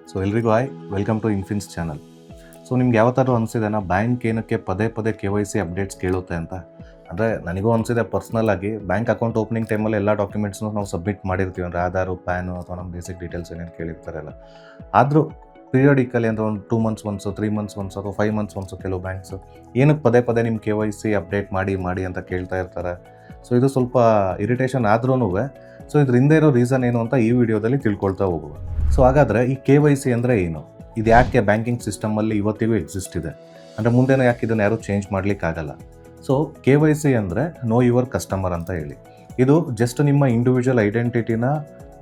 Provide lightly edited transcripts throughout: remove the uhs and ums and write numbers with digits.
So ಎಲ್ರಿಗೂ hi, welcome to Infins channel. So ನಿಮ್ಗೆ ಯಾವ ಥರ ಅನಿಸಿದೆನಾ ಬ್ಯಾಂಕ್ ಏನಕ್ಕೆ ಪದೇ ಪದೇ KYC ಅಪ್ಡೇಟ್ಸ್ ಕೇಳುತ್ತೆ ಅಂತ? ಅಂದರೆ ನನಗೂ ಅನಿಸಿದೆ ಪರ್ಸ್ನಲ್ ಆಗಿ. ಬ್ಯಾಂಕ್ ಅಕೌಂಟ್ ಓಪನಿಂಗ್ ಟೈಮಲ್ಲಿ ಎಲ್ಲ ಡಾಕ್ಯುಮೆಂಟ್ಸ್ನು ನಾವು ಸಬ್ಮಿಟ್ ಮಾಡಿರ್ತೀವಿ, ಅಂದರೆ ಆಧಾರು, ಪ್ಯಾನು ಅಥವಾ ನಮ್ಮ ಬೇಸಿಕ್ ಡೀಟೇಲ್ಸ್ ಏನೇನು ಕೇಳಿರ್ತಾರಲ್ಲ. ಆದರೂ ಪೀರಿಯಾಡಿಕಲಿ ಅಂದರೆ ಒಂದು 2 ಮಂತ್ಸ್ ಒನ್ಸು, 3 ಮಂತ್ಸ್ ಒನ್ಸು ಅಥವಾ 5 ಮಂತ್ಸ್ ಒನ್ಸು ಕೆಲವು ಬ್ಯಾಂಕ್ಸು ಏನಕ್ಕೆ ಪದೇ ಪದೇ ನಿಮ್ಮ KYC ಅಪ್ಡೇಟ್ ಮಾಡಿ ಅಂತ ಕೇಳ್ತಾ ಇರ್ತಾರೆ. ಸೊ ಇದು ಸ್ವಲ್ಪ ಇರಿಟೇಷನ್ ಆದ್ರೂ ಸೊ ಇದ್ರ ಹಿಂದೆ ಇರೋ ರೀಸನ್ ಏನು ಅಂತ ಈ ವಿಡಿಯೋದಲ್ಲಿ ತಿಳ್ಕೊಳ್ತಾ ಹೋಗುವ. ಸೊ ಹಾಗಾದರೆ ಈ KYC ಅಂದರೆ ಏನು? ಇದು ಯಾಕೆ ಬ್ಯಾಂಕಿಂಗ್ ಸಿಸ್ಟಮಲ್ಲಿ ಇವತ್ತಿಗೂ ಎಕ್ಸಿಸ್ಟ್ ಇದೆ? ಅಂದರೆ ಮುಂದೆನೂ ಯಾಕೆ ಇದನ್ನು ಯಾರೂ ಚೇಂಜ್ ಮಾಡಲಿಕ್ಕಾಗಲ್ಲ? ಸೊ KYC ಅಂದರೆ ನೋ ಯುವರ್ ಕಸ್ಟಮರ್ ಅಂತ ಹೇಳಿ. ಇದು ಜಸ್ಟ್ ನಿಮ್ಮ ಇಂಡಿವಿಜುವಲ್ ಐಡೆಂಟಿಟಿನ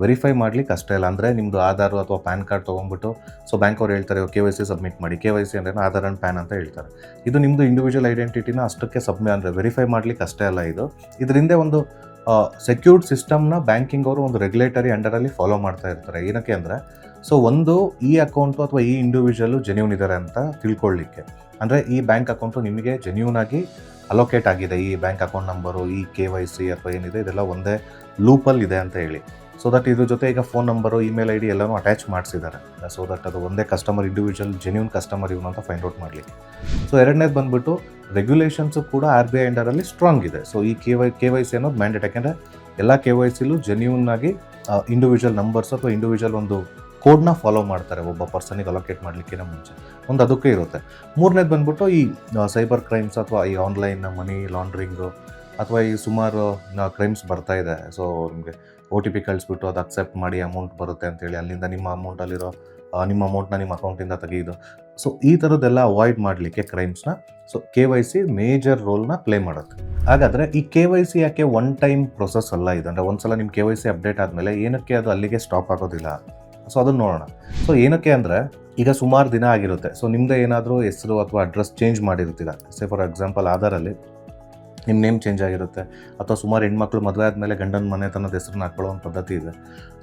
ವೆರಿಫೈ ಮಾಡ್ಲಿಕ್ಕೆ ಅಷ್ಟೇ ಅಲ್ಲ. ಅಂದರೆ ನಿಮ್ಮದು ಆಧಾರು ಅಥವಾ ಪ್ಯಾನ್ ಕಾರ್ಡ್ ತೊಗೊಂಡ್ಬಿಟ್ಟು ಸೊ ಬ್ಯಾಂಕ್ ಅವ್ರು ಹೇಳ್ತಾರೆ KYC ಸಬ್ಮಿಟ್ ಮಾಡಿ. KYC ಅಂದರೆ ಆಧಾರ್ ಆ್ಯಂಡ್ ಪ್ಯಾನ್ ಅಂತ ಹೇಳ್ತಾರೆ. ಇದು ನಿಮ್ಮದು ಇಂಡಿವಿಜುವಲ್ ಐಡೆಂಟಿಟಿನ ಅಷ್ಟಕ್ಕೆ ಅಂದರೆ ವೆರಿಫೈ ಮಾಡ್ಲಿಕ್ಕೆ ಅಷ್ಟೇ ಅಲ್ಲ. ಇದರಿಂದ ಒಂದು ಸೆಕ್ಯೂರ್ಡ್ ಸಿಸ್ಟಮ್ನ ಬ್ಯಾಂಕಿಂಗ್ ಅವರು ಒಂದು ರೆಗ್ಯುಲೇಟರಿ ಅಂಡರಲ್ಲಿ ಫಾಲೋ ಮಾಡ್ತಾ ಇರ್ತಾರೆ. ಏನಕ್ಕೆ ಅಂದರೆ ಸೊ ಒಂದು ಈ ಅಕೌಂಟು ಅಥವಾ ಈ ಇಂಡಿವಿಜುವಲ್ಲು ಜೆನ್ಯೂನ್ ಇದ್ದಾರೆ ಅಂತ ತಿಳ್ಕೊಳ್ಳಿಕ್ಕೆ. ಅಂದರೆ ಈ ಬ್ಯಾಂಕ್ ಅಕೌಂಟು ನಿಮಗೆ ಜೆನ್ಯೂನ್ ಆಗಿ ಅಲೋಕೇಟ್ ಆಗಿದೆ, ಈ ಬ್ಯಾಂಕ್ ಅಕೌಂಟ್ ನಂಬರು, ಈ KYC ಅಥವಾ ಏನಿದೆ ಇದೆಲ್ಲ ಒಂದೇ ಲೂಪಲ್ಲಿ ಇದೆ ಅಂತ ಹೇಳಿ. ಸೊ ದಟ್ ಇದ್ರ ಜೊತೆ ಈಗ ಫೋನ್ ನಂಬರು, ಇಮೇಲ್ ID ಎಲ್ಲನೂ ಅಟ್ಯಾಚ್ ಮಾಡಿಸಿದ್ದಾರೆ. ಸೊ ದಟ್ ಅದು ಒಂದೇ ಕಸ್ಟಮರ್, ಇಂಡಿವಿಜುವಲ್ ಜೆನ್ಯೂನ್ ಕಸ್ಟಮರ್ ಇವನು ಅಂತ ಫೈಂಡ್ ಔಟ್ ಮಾಡಲಿಕ್ಕೆ. ಸೊ ಎರಡನೇದು ಬಂದುಬಿಟ್ಟು ರೆಗ್ಯುಲೇಷನ್ಸು ಕೂಡ RBI ಅಂಡರಲ್ಲಿ ಸ್ಟ್ರಾಂಗ್ ಇದೆ. ಸೊ ಈ KYC ಅನ್ನೋದು ಮ್ಯಾಂಡೇಟ್. ಯಾಕೆಂದರೆ ಎಲ್ಲ KYCಲೂ ಜೆನ್ಯೂನ್ ಆಗಿ ಇಂಡಿವಿಜುವಲ್ ನಂಬರ್ಸ್ ಅಥವಾ ಇಂಡಿವಿಜುವಲ್ ಒಂದು ಕೋಡ್ನ ಫಾಲೋ ಮಾಡ್ತಾರೆ ಒಬ್ಬ ಪರ್ಸನಿಗೆ ಅಲೋಕೇಟ್ ಮಾಡಲಿಕ್ಕಿಂತ ಮುಂಚೆ. ಒಂದು ಅದಕ್ಕೆ ಇರುತ್ತೆ. ಮೂರನೇದು ಬಂದ್ಬಿಟ್ಟು ಈ ಸೈಬರ್ ಕ್ರೈಮ್ಸ್ ಅಥವಾ ಈ ಆನ್ಲೈನ್ ಮನಿ ಲಾಂಡ್ರಿಂಗು ಅಥವಾ ಈ ಸುಮಾರು ಕ್ರೈಮ್ಸ್ ಬರ್ತಾ ಇದೆ. ಸೊ ನಿಮಗೆ OTP ಕಳಿಸ್ಬಿಟ್ಟು ಅದು ಅಕ್ಸೆಪ್ಟ್ ಮಾಡಿ ಅಮೌಂಟ್ ಬರುತ್ತೆ ಅಂತೇಳಿ ಅಲ್ಲಿಂದ ನಿಮ್ಮ ಅಮೌಂಟಲ್ಲಿರೋ ನಿಮ್ಮ ಅಮೌಂಟ್ನ ನಿಮ್ಮ ಅಕೌಂಟಿಂದ ತೆಗೆಯೋದು. ಸೊ ಈ ಥರದ್ದೆಲ್ಲ ಅವಾಯ್ಡ್ ಮಾಡಲಿಕ್ಕೆ ಕ್ರೈಮ್ಸ್ನ ಸೊ KYC ಮೇಜರ್ ರೋಲ್ನ ಪ್ಲೇ ಮಾಡುತ್ತೆ. ಹಾಗಾದರೆ ಈ KYC ಯಾಕೆ ಒನ್ ಟೈಮ್ ಪ್ರೊಸೆಸ್ ಅಲ್ಲ ಇದು? ಅಂದರೆ ಒಂದು ಸಲ ನಿಮ್ಮ KYC ಅಪ್ಡೇಟ್ ಆದಮೇಲೆ ಏನಕ್ಕೆ ಅದು ಅಲ್ಲಿಗೆ ಸ್ಟಾಪ್ ಆಗೋದಿಲ್ಲ? ಸೊ ಅದನ್ನು ನೋಡೋಣ. ಸೊ ಏನಕ್ಕೆ ಅಂದರೆ ಈಗ ಸುಮಾರು ದಿನ ಆಗಿರುತ್ತೆ. ಸೊ ನಿಮ್ಮದೇ ಏನಾದರೂ ಹೆಸರು ಅಥವಾ ಅಡ್ರೆಸ್ ಚೇಂಜ್ ಮಾಡಿರ್ತೀರ. ಫಾರ್ ಎಕ್ಸಾಂಪಲ್ ಆಧಾರಲ್ಲಿ ನಿಮ್ಮ ನೇಮ್ ಚೇಂಜ್ ಆಗಿರುತ್ತೆ, ಅಥವಾ ಸುಮಾರು ಹೆಣ್ಮಕ್ಳು ಮದುವೆ ಆದಮೇಲೆ ಗಂಡನ ಮನೆತನದ ಹೆಸರನ್ನ ಹಾಕೊಳ್ಳೋ ಒಂದು ಪದ್ಧತಿ ಇದೆ.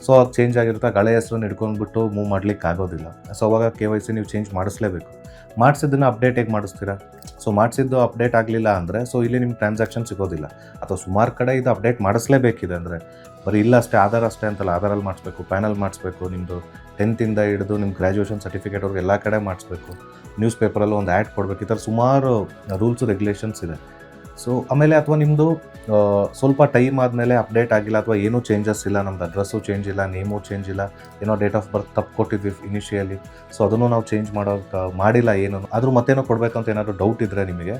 ಸೊ ಅದು ಚೇಂಜ್ ಆಗಿರುತ್ತೆ, ಹಳೆ ಹೆಸರನ್ನ ಹಿಡ್ಕೊಂಡ್ಬಿಟ್ಟು ಮೂವ್ ಮಾಡ್ಲಿಕ್ಕೆ ಆಗೋದಿಲ್ಲ. ಸೊ ಅವಾಗ KYC ನೀವು ಚೇಂಜ್ ಮಾಡಿಸ್ಲೇಬೇಕು. ಮಾಡಿಸಿದ್ದನ್ನು ಅಪ್ಡೇಟ್ ಹೇಗೆ ಮಾಡಿಸ್ತೀರಾ? ಸೊ ಮಾಡಿಸಿದ್ದು ಅಪ್ಡೇಟ್ ಆಗಲಿಲ್ಲ ಅಂದರೆ ಸೊ ಇಲ್ಲಿ ನಿಮ್ಗೆ ಟ್ರಾನ್ಸಾಕ್ಷನ್ ಸಿಗೋದಿಲ್ಲ. ಅಥವಾ ಸುಮಾರು ಕಡೆ ಇದು ಅಪ್ಡೇಟ್ ಮಾಡಿಸ್ಲೇಬೇಕಿದೆ. ಅಂದರೆ ಬರೀ ಇಲ್ಲ ಅಷ್ಟೇ ಆಧಾರ್ ಅಷ್ಟೇ ಅಂತಲ್ಲ, ಆಧಾರಲ್ಲಿ ಮಾಡಿಸ್ಬೇಕು, ಪ್ಯಾನಲ್ ಮಾಡಿಸ್ಬೇಕು, ನಿಮ್ಮದು 10th ಹಿಡಿದು ನಿಮ್ಮ ಗ್ರ್ಯಾಜುಯೇಷನ್ ಸರ್ಟಿಫಿಕೇಟ್ವರೆಗೂ ಎಲ್ಲ ಕಡೆ ಮಾಡಿಸ್ಬೇಕು, ನ್ಯೂಸ್ ಪೇಪರಲ್ಲೂ ಒಂದು ಆ್ಯಡ್ ಕೊಡಬೇಕು. ಈ ಥರ ಸುಮಾರು ರೂಲ್ಸು ರೆಗ್ಯುಲೇಷನ್ಸ್ ಇದೆ. ಸೊ ಆಮೇಲೆ ಅಥವಾ ನಿಮ್ಮದು ಸ್ವಲ್ಪ ಟೈಮ್ ಆದಮೇಲೆ ಅಪ್ಡೇಟ್ ಆಗಿಲ್ಲ ಅಥವಾ ಏನೂ ಚೇಂಜಸ್ ಇಲ್ಲ, ನಮ್ಮದು ಅಡ್ರೆಸ್ಸು ಚೇಂಜ್ ಇಲ್ಲ, ನೇಮು ಚೇಂಜ್ ಇಲ್ಲ, ಏನೋ ಡೇಟ್ ಆಫ್ ಬರ್ತ್ ತಪ್ಪು ಕೊಟ್ಟಿದ್ವಿ ಇನಿಷಿಯಲಿ, ಸೊ ಅದನ್ನು ನಾವು ಚೇಂಜ್ ಮಾಡಿಲ್ಲ ಏನು, ಆದರೂ ಮತ್ತೇನೋ ಕೊಡಬೇಕಂತ ಏನಾದರೂ ಡೌಟ್ ಇದ್ದರೆ ನಿಮಗೆ,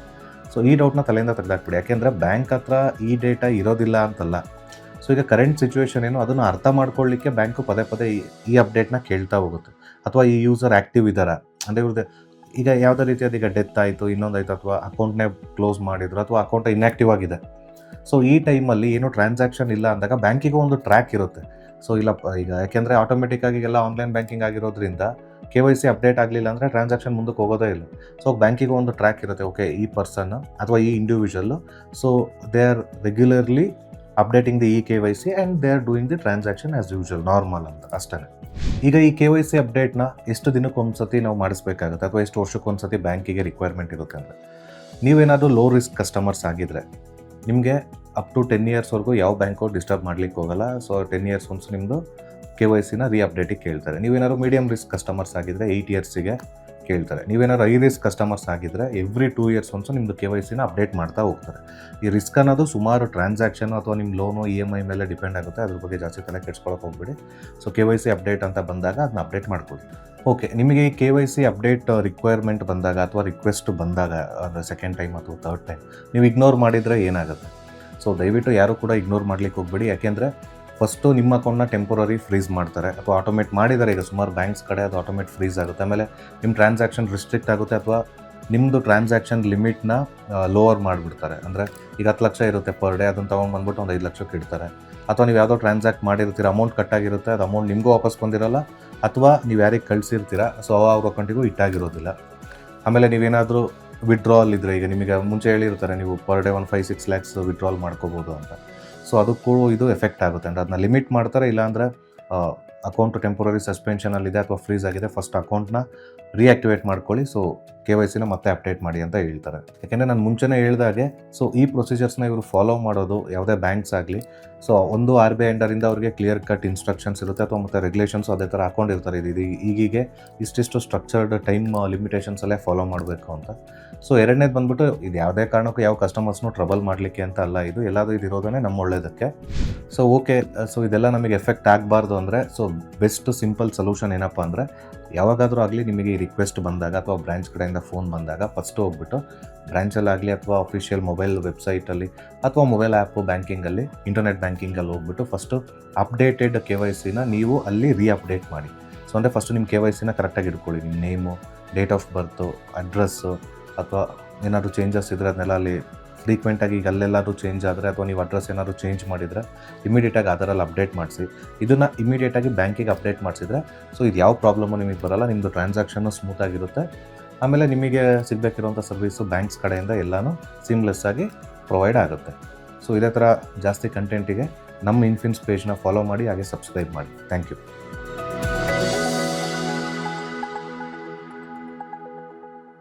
ಸೊ ಈ ಡೌಟ್ನ ತಲೆಯಿಂದ ತೆಗೆದಾಕ್ಬಿಡಿ. ಯಾಕೆಂದರೆ ಬ್ಯಾಂಕ್ ಹತ್ರ ಈ ಡೇಟಾ ಇರೋದಿಲ್ಲ ಅಂತಲ್ಲ. ಸೊ ಈಗ ಕರೆಂಟ್ ಸಿಚುವೇಶನ್ ಏನು ಅದನ್ನು ಅರ್ಥ ಮಾಡ್ಕೊಳ್ಳಿಕ್ಕೆ ಬ್ಯಾಂಕು ಪದೇ ಪದೇ ಈ ಅಪ್ಡೇಟ್ನ ಕೇಳ್ತಾ ಹೋಗುತ್ತೆ. ಅಥವಾ ಈ ಯೂಸರ್ ಆ್ಯಕ್ಟಿವ್ ಇದ್ದಾರಾ, ಅಂದರೆ ಇವ್ರದ್ದು ಈಗ ಯಾವುದೇ ರೀತಿಯಾದ ಈಗ ಡೆತ್ ಆಯಿತು, ಇನ್ನೊಂದಾಯಿತು, ಅಥವಾ ಅಕೌಂಟ್ನೇ ಕ್ಲೋಸ್ ಮಾಡಿದ್ರು, ಅಥವಾ ಅಕೌಂಟ್ ಇನ್ಆ್ಯಕ್ಟಿವ್ ಆಗಿದೆ. ಸೊ ಈ ಟೈಮಲ್ಲಿ ಏನೂ ಟ್ರಾನ್ಸಾಕ್ಷನ್ ಇಲ್ಲ ಅಂದಾಗ ಬ್ಯಾಂಕಿಗೂ ಒಂದು ಟ್ರ್ಯಾಕ್ ಇರುತ್ತೆ. ಸೊ ಇಲ್ಲಪ್ಪ ಈಗ ಯಾಕೆಂದರೆ ಆಟೋಮೆಟಿಕ್ಕಾಗಿ ಎಲ್ಲ ಆನ್ಲೈನ್ ಬ್ಯಾಂಕಿಂಗ್ ಆಗಿರೋದ್ರಿಂದ KYC ಅಪ್ಡೇಟ್ ಆಗಲಿಲ್ಲ ಅಂದರೆ ಟ್ರಾನ್ಸಾಕ್ಷನ್ ಮುಂದಕ್ಕೆ ಹೋಗೋದೇ ಇಲ್ಲ. ಸೊ ಬ್ಯಾಂಕಿಗೂ ಒಂದು ಟ್ರ್ಯಾಕ್ ಇರುತ್ತೆ, ಓಕೆ ಈ ಪರ್ಸನ್ ಅಥವಾ ಈ individual so they are regularly updating the KYC and they are doing the transaction as usual, normal ಅಂತ ಅಷ್ಟೇ. ಈಗ ಈ KYC ಅಪ್ಡೇಟ್ನ ಎಷ್ಟು ದಿನಕ್ಕೊಂದ್ಸತಿ ನಾವು ಮಾಡಿಸ್ಬೇಕಾಗುತ್ತೆ ಅಥವಾ ಎಷ್ಟು ವರ್ಷಕ್ಕೊಂದ್ಸತಿ ಬ್ಯಾಂಕಿಗೆ ರಿಕ್ವೈರ್ಮೆಂಟ್ ಇರುತ್ತೆ ಅಂದರೆ, ನೀವೇನಾದರೂ ಲೋ ರಿಸ್ಕ್ ಕಸ್ಟಮರ್ಸ್ ಆಗಿದ್ದರೆ ನಿಮಗೆ ಅಪ್ ಟು 10 ಇಯರ್ಸ್ವರೆಗೂ ಯಾವ ಬ್ಯಾಂಕು ಡಿಸ್ಟರ್ಬ್ ಮಾಡ್ಲಿಕ್ಕೆ ಹೋಗಲ್ಲ. ಸೊ 10 ಇಯರ್ಸ್ ಒನ್ಸ್ ನಿಮ್ಮದು KYCನ ಅಪ್ಡೇಟಿಗೆ ಕೇಳ್ತಾರೆ. ನೀವೇನಾದ್ರು ಮೀಡಿಯಮ್ ರಿಸ್ಕ್ ಕಸ್ಟಮರ್ಸ್ ಆಗಿದ್ದರೆ 8 ಇಯರ್ಸಿಗೆ ಕೇಳ್ತಾರೆ. ನೀವೇನಾದ್ರು ಹೈ ರಿಸ್ಕ್ ಕಸ್ಟಮರ್ಸ್ ಆಗಿದ್ದರೆ ಎವ್ರಿ 2 ಇಯರ್ಸ್ ಒನ್ಸು ನಿಮ್ಮದು KYCನ ಅಪ್ಡೇಟ್ ಮಾಡ್ತಾ ಹೋಗ್ತಾರೆ. ಈ ರಿಸ್ಕ್ ಅನ್ನೋದು ಸುಮಾರು ಟ್ರಾನ್ಸಾಕ್ಷನ್ ಅಥವಾ ನಿಮ್ಮ ಲೋನು EMI ಮೇಲೆ ಡಿಪೆಂಡ್ ಆಗುತ್ತೆ. ಅದ್ರ ಬಗ್ಗೆ ಜಾಸ್ತಿ ತಲೆ ಕೆಡ್ಸ್ಕೊಳಕ್ಕೆ ಹೋಗ್ಬಿಡಿ. ಸೊ KYC ಅಪ್ಡೇಟ್ ಅಂತ ಬಂದಾಗ ಅದನ್ನ ಅಪ್ಡೇಟ್ ಮಾಡ್ಕೊಳ್ಳಿ. ಓಕೆ, ನಿಮಗೆ ಈ KYC ಅಪ್ಡೇಟ್ ರಿಕ್ವೈರ್ಮೆಂಟ್ ಬಂದಾಗ ಅಥವಾ ರಿಕ್ವೆಸ್ಟ್ ಬಂದಾಗ, ಅಂದರೆ ಸೆಕೆಂಡ್ ಟೈಮ್ ಅಥವಾ ಥರ್ಡ್ ಟೈಮ್ ನೀವು ಇಗ್ನೋರ್ ಮಾಡಿದರೆ ಏನಾಗುತ್ತೆ? ಸೊ ದಯವಿಟ್ಟು ಯಾರೂ ಕೂಡ ಇಗ್ನೋರ್ ಮಾಡ್ಲಿಕ್ಕೆ ಹೋಗ್ಬೇಡಿ. ಯಾಕೆಂದರೆ ಫಸ್ಟು ನಿಮ್ಮ ಅಕೌಂಟ್ನ ಟೆಂಪರರಿ ಫ್ರೀಸ್ ಮಾಡ್ತಾರೆ ಅಥವಾ ಆಟೋಮೇಟ್ ಮಾಡಿದ್ದಾರೆ. ಈಗ ಸುಮಾರು ಬ್ಯಾಂಕ್ಸ್ ಕಡೆ ಅದು ಆಟೋಮೇಟ್ ಫ್ರೀಸ್ ಆಗುತ್ತೆ. ಆಮೇಲೆ ನಿಮ್ಮ ಟ್ರಾನ್ಸಾಕ್ಷನ್ ರಿಸ್ಟ್ರಿಕ್ಟ್ ಆಗುತ್ತೆ ಅಥವಾ ನಿಮ್ಮದು ಟ್ರಾನ್ಸಾಕ್ಷನ್ ಲಿಮಿಟ್ನ ಲೋವರ್ ಮಾಡಿಬಿಡ್ತಾರೆ. ಅಂದರೆ ಈಗ 10 ಲಕ್ಷ ಇರುತ್ತೆ ಪರ್ ಡೇ, ಅದನ್ನು ತೊಗೊಂಡ್ಬಂದ್ಬಿಟ್ಟು ಒಂದು 5 ಲಕ್ಷಕ್ಕೆ ಇಡ್ತಾರೆ. ಅಥವಾ ನೀವು ಯಾವುದೋ ಟ್ರಾನ್ಸಾಕ್ಟ್ ಮಾಡಿರ್ತೀರ, ಅಮೌಂಟ್ ಕಟ್ಟಾಗಿರುತ್ತೆ, ಅದು ಅಮೌಂಟ್ ನಿಮಗೂ ವಾಪಸ್ ಬಂದಿರೋಲ್ಲ, ಅಥವಾ ನೀವು ಯಾರಿಗೆ ಕಳಿಸಿರ್ತೀರ ಸೊ ಅವ್ರ ಅಕೌಂಟಿಗೂ ಇಟ್ಟಾಗಿರೋದಿಲ್ಲ. ಆಮೇಲೆ ನೀವೇನಾದರೂ ವಿಡ್ರಾಲ್ ಇದ್ದರೆ, ಈಗ ನಿಮಗೆ ಮುಂಚೆ ಹೇಳಿರ್ತಾರೆ ನೀವು ಪರ್ ಡೇ ಒಂದು 5-6 ಲ್ಯಾಕ್ಸ್ ವಿಡ್ರಾಲ್ ಮಾಡ್ಕೋಬೋದು ಅಂತ. ಸೊ ಅದಕ್ಕೂ ಇದು ಎಫೆಕ್ಟ್ ಆಗುತ್ತೆ. ಅಂದರೆ ಅದನ್ನ ಲಿಮಿಟ್ ಮಾಡ್ತಾರೆ. ಇಲ್ಲಾಂದರೆ ಅಕೌಂಟು ಟೆಂಪರರಿ ಸಸ್ಪೆನ್ಷನಲ್ಲಿದೆ ಅಥವಾ ಫ್ರೀಸ್ ಆಗಿದೆ, ಫಸ್ಟ್ ಅಕೌಂಟ್ನ ರಿಯಾಕ್ಟಿವೇಟ್ ಮಾಡ್ಕೊಳ್ಳಿ. ಸೊ KYCನ ಮತ್ತೆ ಅಪ್ಡೇಟ್ ಮಾಡಿ ಅಂತ ಹೇಳ್ತಾರೆ. ಯಾಕೆಂದರೆ ನಾನು ಮುಂಚೆನೇ ಹೇಳ್ದಾಗೆ ಸೊ ಈ ಪ್ರೊಸೀಜರ್ಸ್ನ ಇವರು ಫಾಲೋ ಮಾಡೋದು ಯಾವುದೇ ಬ್ಯಾಂಕ್ಸ್ ಆಗಲಿ, ಸೊ ಒಂದು RBI ಅಂಡರಿಂದ ಅವ್ರಿಗೆ ಕ್ಲಿಯರ್ ಕಟ್ ಇನ್ಸ್ಟ್ರಕ್ಷನ್ಸ್ ಇರುತ್ತೆ, ಅಥವಾ ಮತ್ತು ರೆಗ್ಯುಲೇಷನ್ಸ್ ಅದೇ ಥರ ಹಾಕೊಂಡಿರ್ತಾರೆ. ಇದು ಈಗೀಗೆ ಇಷ್ಟಿಷ್ಟು ಸ್ಟ್ರಕ್ಚರ್ಡ್ ಟೈಮ್ ಲಿಮಿಟೇಷನ್ಸಲ್ಲೇ ಫಾಲೋ ಮಾಡಬೇಕು ಅಂತ. ಸೊ ಎರಡನೇದು ಬಂದ್ಬಿಟ್ಟು ಇದು ಯಾವುದೇ ಕಾರಣಕ್ಕೂ ಯಾವ ಕಸ್ಟಮರ್ಸ್ನೂ ಟ್ರಬಲ್ ಮಾಡಲಿಕ್ಕೆ ಅಂತ ಅಲ್ಲ, ಇದು ಎಲ್ಲಾದರೂ ಇದಿರೋದೇ ನಮ್ಮ ಒಳ್ಳೆಯದಕ್ಕೆ. ಸೊ ಓಕೆ, ಸೊ ಇದೆಲ್ಲ ನಮಗೆ ಎಫೆಕ್ಟ್ ಆಗಬಾರ್ದು ಅಂದರೆ ಸೊ ಬೆಸ್ಟ್ ಸಿಂಪಲ್ ಸೊಲ್ಯೂಷನ್ ಏನಪ್ಪ ಅಂದರೆ, ಯಾವಾಗಾದರೂ ಆಗಲಿ ನಿಮಗೆ ಈ ರಿಕ್ವೆಸ್ಟ್ ಬಂದಾಗ ಅಥವಾ ಬ್ರ್ಯಾಂಚ್ ಕಡೆಯಿಂದ ಫೋನ್ ಬಂದಾಗ ಫಸ್ಟು ಹೋಗ್ಬಿಟ್ಟು ಬ್ರ್ಯಾಂಚಲ್ಲಾಗಲಿ ಅಥವಾ ಅಫಿಷಿಯಲ್ ಮೊಬೈಲ್ ವೆಬ್ಸೈಟಲ್ಲಿ ಅಥವಾ ಮೊಬೈಲ್ ಆ್ಯಪು ಬ್ಯಾಂಕಿಂಗಲ್ಲಿ, ಇಂಟರ್ನೆಟ್ ಬ್ಯಾಂಕಿಂಗಲ್ಲಿ ಹೋಗ್ಬಿಟ್ಟು ಫಸ್ಟು ಅಪ್ಡೇಟೆಡ್ KYCನ ನೀವು ಅಲ್ಲಿ ಅಪ್ಡೇಟ್ ಮಾಡಿ. ಸೊ ಅಂದರೆ ಫಸ್ಟು ನಿಮ್ಮ KYCನ ಕರೆಕ್ಟಾಗಿ ಇಟ್ಕೊಳ್ಳಿ. ನಿಮ್ಮ name, date of birth, address, ಅಥವಾ ಏನಾದರೂ ಚೇಂಜಸ್ ಇದ್ದರೆ ಅದನ್ನೆಲ್ಲ ಅಲ್ಲಿ ಫ್ರೀಕ್ವೆಂಟಾಗಿ ಈಗ ಅಲ್ಲೆಲ್ಲಾದರೂ ಚೇಂಜ್ ಆದರೆ ಅಥವಾ ನೀವು ಅಡ್ರೆಸ್ ಏನಾದರೂ ಚೇಂಜ್ ಮಾಡಿದರೆ ಇಮಿಡಿಯೇಟಾಗಿ ಅದರಲ್ಲಿ ಅಪ್ಡೇಟ್ ಮಾಡಿಸಿ. ಇದನ್ನು ಇಮಿಡಿಯೇಟಾಗಿ ಬ್ಯಾಂಕಿಗೆ ಅಪ್ಡೇಟ್ ಮಾಡಿಸಿದ್ರೆ ಸೊ ಇದು ಯಾವ ಪ್ರಾಬ್ಲಮ್ಮು ನಿಮಗೆ ಬರೋಲ್ಲ, ನಿಮ್ಮದು ಟ್ರಾನ್ಸಾಕ್ಷನ್ನು ಸ್ಮೂತಾಗಿರುತ್ತೆ. ಆಮೇಲೆ ನಿಮಗೆ ಸಿಗಬೇಕಿರುವಂಥ ಸರ್ವಿಸು ಬ್ಯಾಂಕ್ಸ್ ಕಡೆಯಿಂದ ಎಲ್ಲನೂ ಸೀಮ್ಲೆಸ್ಸಾಗಿ ಪ್ರೊವೈಡ್ ಆಗುತ್ತೆ. ಸೊ ಇದೇ ಥರ ಜಾಸ್ತಿ ಕಂಟೆಂಟಿಗೆ ನಮ್ಮ ಇನ್ಫಿನ್ಸ್ ಪೇಜ್ನ ಫಾಲೋ ಮಾಡಿ, ಹಾಗೆ ಸಬ್ಸ್ಕ್ರೈಬ್ ಮಾಡಿ. Thank you.